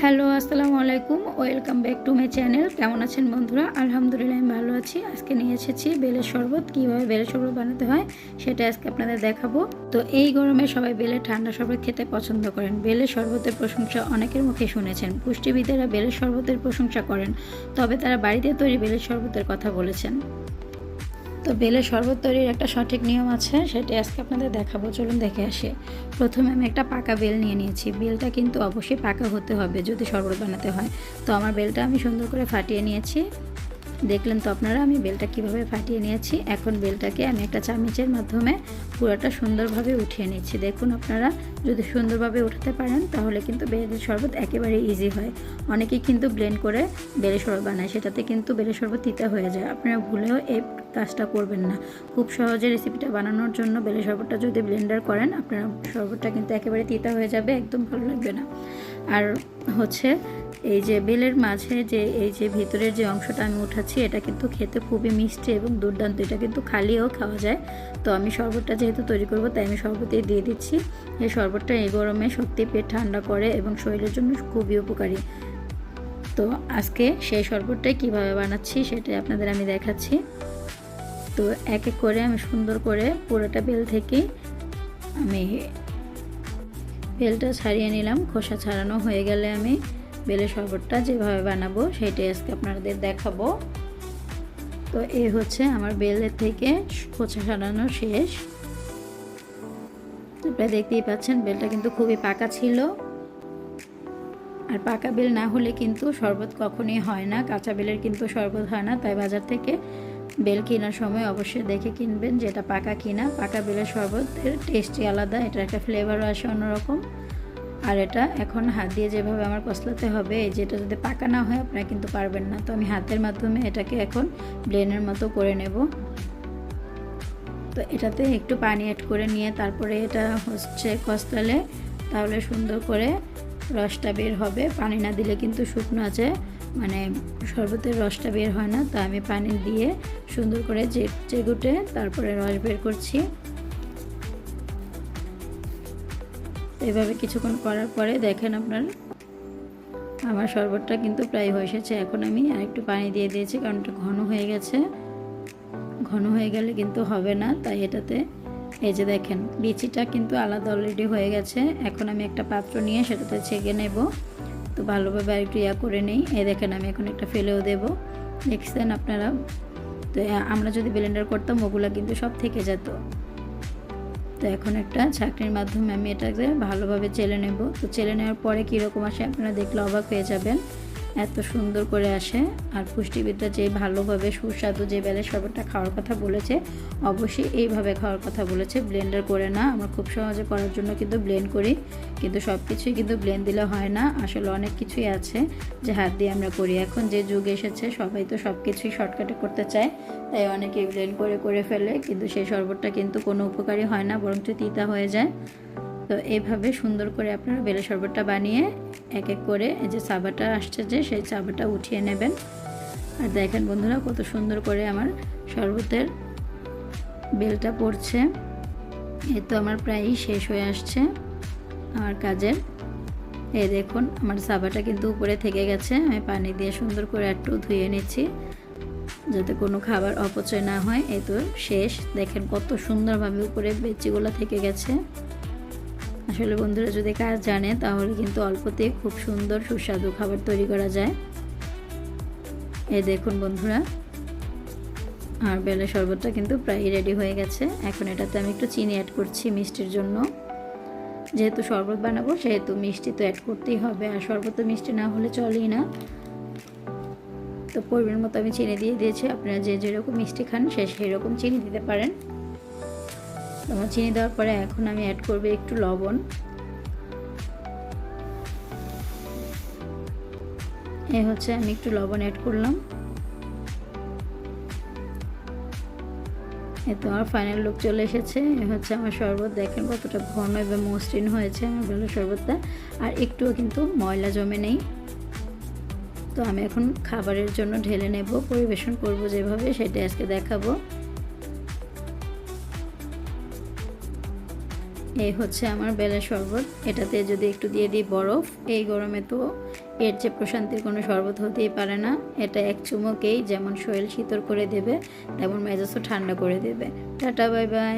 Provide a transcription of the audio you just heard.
Hello, আসসালামু আলাইকুম। Welcome back to my channel. কেমন আছেন বন্ধুরা? আলহামদুলিল্লাহ আমি ভালো আছি। আজকে নিয়ে এসেছি বেলের শরবত। কীভাবে বেলের শরবত বানাতে হয় সেটা আজকে আপনাদের দেখাবো। তো এই গরমে সবাই বেলের ঠান্ডা শরবত খেতে পছন্দ করেন। বেলের শরবতের প্রশংসা অনেকের মুখে শুনেছেন। পুষ্টিবিদেরা বেলের শরবতের প্রশংসা করেন, তবে তারা বাড়িতে তৈরি বেলের শরবতের কথা বলেছেন। তো বেলের শরবত তৈরির একটা সঠিক নিয়ম আছে, সেটি আজকে আপনাদের দেখাবো। চলুন দেখে আসি। প্রথমে আমি একটা পাকা বেল নিয়ে নিয়েছি। বেলটা কিন্তু অবশ্যই পাকা হতে হবে যদি শরবত বানাতে হয়। তো আমার বেলটা আমি সুন্দর করে ফাটিয়ে নিয়েছি। দেখলেন তো আপনারা আমি বেলটা কিভাবে ফাটিয়ে নিয়েছি। এখন বেলটাকে আমি একটা চামচের মাধ্যমে পুরোটা সুন্দরভাবে উঠিয়ে নিচ্ছি। দেখুন আপনারা যদি সুন্দরভাবে উঠাতে পারেন তাহলে কিন্তু বেলের শরবত একেবারে ইজি হয়। অনেকেই কিন্তু ব্লেন্ড করে বেলের শরবত বানায়, সেটাতে কিন্তু বেলের শরবত তিতা হয়ে যায়। আপনারা ভুলেও এই কাজটা করবেন না। খুব সহজে রেসিপিটা বানানোর জন্য বেলের শরবতটা যদি ব্লেন্ডার করেন আপনার শরবতটা কিন্তু একেবারে তিতা হয়ে যাবে, একদম ভালো লাগবে না। আর হচ্ছে এই যে বেলের মাঝে এই যে ভিতরের যে অংশটা আমি উঠাচ্ছি, এটা কিন্তু খেতে খুবই মিষ্টি এবং দুর্দান্ত। এটা কিন্তু খালিও খাওয়া যায়। তো আমি শরবতটা যেহেতু তৈরি করব তাই আমি শরবতেই দিয়ে দিচ্ছি। এই শরবতটা এই গরমে সত্যি পেট ঠান্ডা করে এবং শরীরের জন্য খুবই উপকারী। তো আজকে সেই শরবতটাই কীভাবে বানাচ্ছি সেটাই আপনাদের আমি দেখাচ্ছি। তো এক এক করে আমি সুন্দর করে পুরোটা বেল থেকে আমি বেলটা ছাড়িয়ে নিলাম। খোসা ছাড়ানো হয়ে গেলে আমি বেলের শরবতটা যেভাবে বানাবো সেটাই আজকে আপনাদের দেখাবো। তো এই হচ্ছে আমার বেলের থেকে খোসা ছাড়ানো শেষ। আপনারা দেখতেই পাচ্ছেন বেলটা কিন্তু খুবই পাকা ছিল। আর পাকা বেল না হলে কিন্তু শরবত কখনোই হয় না। কাঁচা বেলের কিন্তু শরবত হয় না। তাই বাজার থেকে বেল কেনার সময় অবশ্যই দেখে কিনবেন যে এটা পাকা কিনা। পাকা বেলের শরবতের টেস্টই আলাদা, এটার একটা ফ্লেভারও আসে অন্যরকম। আর এটা এখন হাত দিয়ে যেভাবে আমার কষলাতে হবে, এই যেটা যদি পাকা না হয় আপনারা কিন্তু পারবেন না। তো আমি হাতের মাধ্যমে এটাকে এখন ব্লেন্ডের মতো করে নেব। তো এটাতে একটু পানি অ্যাড করে নিয়ে তারপরে এটা হচ্ছে কষলালে তাহলে সুন্দর করে রসটা বের হবে। পানি না দিলে কিন্তু শুকনো আছে, মানে শরবতের রসটা বের হয় না। তো আমি পানি দিয়ে সুন্দর করে চেগুটে তারপরে রস বের করছি। এভাবে কিছুক্ষণ করার পরে দেখেন আপনার আমার শরবতটা কিন্তু প্রায় হয়ে এসেছে। এখন আমি আরেকটু পানি দিয়ে দিয়েছি কারণ এটা ঘন হয়ে গেছে। ঘন হয়ে গেলে কিন্তু হবে না, তাই এটাতে এই যে দেখেন বিচিটা কিন্তু আলাদা অলরেডি হয়ে গেছে। এখন আমি একটা পাত্র নিয়ে সেটাতে ছেঁকে নেব। তো ভালোভাবে আরেকটু করে নেই। এই দেখেন আমি এখন একটা ফেলেও দেব। দেখছেন আপনারা? তো আমরা যদি ব্লেন্ডার করতাম ওগুলা কিন্তু সব থেকে যেত। তো এখন একটা ছাঁকনির মাধ্যমে আমি এটাকে ভালোভাবে চেলে নেব। তো চেলে নেওয়ার পরে কীরকম আসে আপনারা দেখলে অবাক হয়ে যাবেন, এত সুন্দর করে আসে। আর পুষ্টিবিদরা যে ভালোভাবে সুস্বাদু যে বেলের শরবতটা খাওয়ার কথা বলেছে, অবশ্যই এইভাবে খাওয়ার কথা বলেছে, ব্লেন্ডার করে না। আমরা খুব সহজে করার জন্য কিন্তু ব্লেন্ড করি, কিন্তু সব কিছুই কিন্তু ব্লেন্ড দিলে হয় না। আসলে অনেক কিছুই আছে যে হাত দিয়ে আমরা করি। এখন যে যুগ এসেছে সবাই তো সব কিছুই শর্টকাটে করতে চায়, তাই অনেকেই ব্লেন্ড করে ফেলে, কিন্তু সেই শরবতটা কিন্তু কোনো উপকারী হয় না, বরঞ্চ তিতা হয়ে যায়। তো এইভাবে সুন্দর করে আপনারা বেলের শরবতটা বানিয়ে এক এক করে এই যে চাবাটা আসছে যে সেই চাবাটা উঠিয়ে নেবেন। আর দেখেন বন্ধুরা কত সুন্দর করে আমার শরবতের বেলটা পড়ছে। এই তো আমার প্রায়ই শেষ হয়ে আসছে আমার কাজের। এই দেখুন আমার চাবাটা কিন্তু উপরে থেকে গেছে। আমি পানি দিয়ে সুন্দর করে একটু ধুয়ে নিচ্ছি যাতে কোনো খাবার অপচয় না হয়। এই তো শেষ। দেখেন কত সুন্দরভাবে উপরে বেচিগুলো থেকে গেছে। আসলে বন্ধুরা যদি কাজ জানে তাহলে কিন্তু অল্পতেই খুব সুন্দর সুস্বাদু খাবার তৈরি করা যায়। এই দেখুন বন্ধুরা আর বেলের শরবতটা কিন্তু প্রায় রেডি হয়ে গেছে। এখন এটাতে আমি একটু চিনি অ্যাড করছি মিষ্টির জন্য। যেহেতু শরবত বানাবো সেহেতু মিষ্টি তো অ্যাড করতেই হবে, আর শরবত তো মিষ্টি না হলে চলেই না। তো পরিমাণ মতো আমি চিনি দিয়ে দিয়েছি। আপনারা যে যেরকম মিষ্টি খান সেরকম চিনি দিতে পারেন। আমার চিনি দেওয়ার পরে এখন আমি অ্যাড করব একটু লবণ। এই হচ্ছে আমি একটু লবণ অ্যাড করলাম। এই তো আমার ফাইনাল লুক চলে এসেছে। এই হচ্ছে আমার শরবত। দেখেন কতটা ঘন এবং মসৃণ হয়েছে আমার বেলের শরবতটা, আর একটুও কিন্তু ময়লা জমে নেই। তো আমি এখন খাবারের জন্য ঢেলে নেব, পরিবেশন করব যেভাবে সেটা আজকে দেখাবো। এই হচ্ছে আমার বেলের শরবত। এটাতে যদি একটু দিয়ে দিই বরফ, এই গরমে তো এর চেয়ে প্রশান্তির কোনো শরবত হতেই পারে না। এটা এক চুমুকেই যেমন শরীর শীতল করে দেবে, তেমন মেজাজও ঠান্ডা করে দেবে। Tata, bye bye.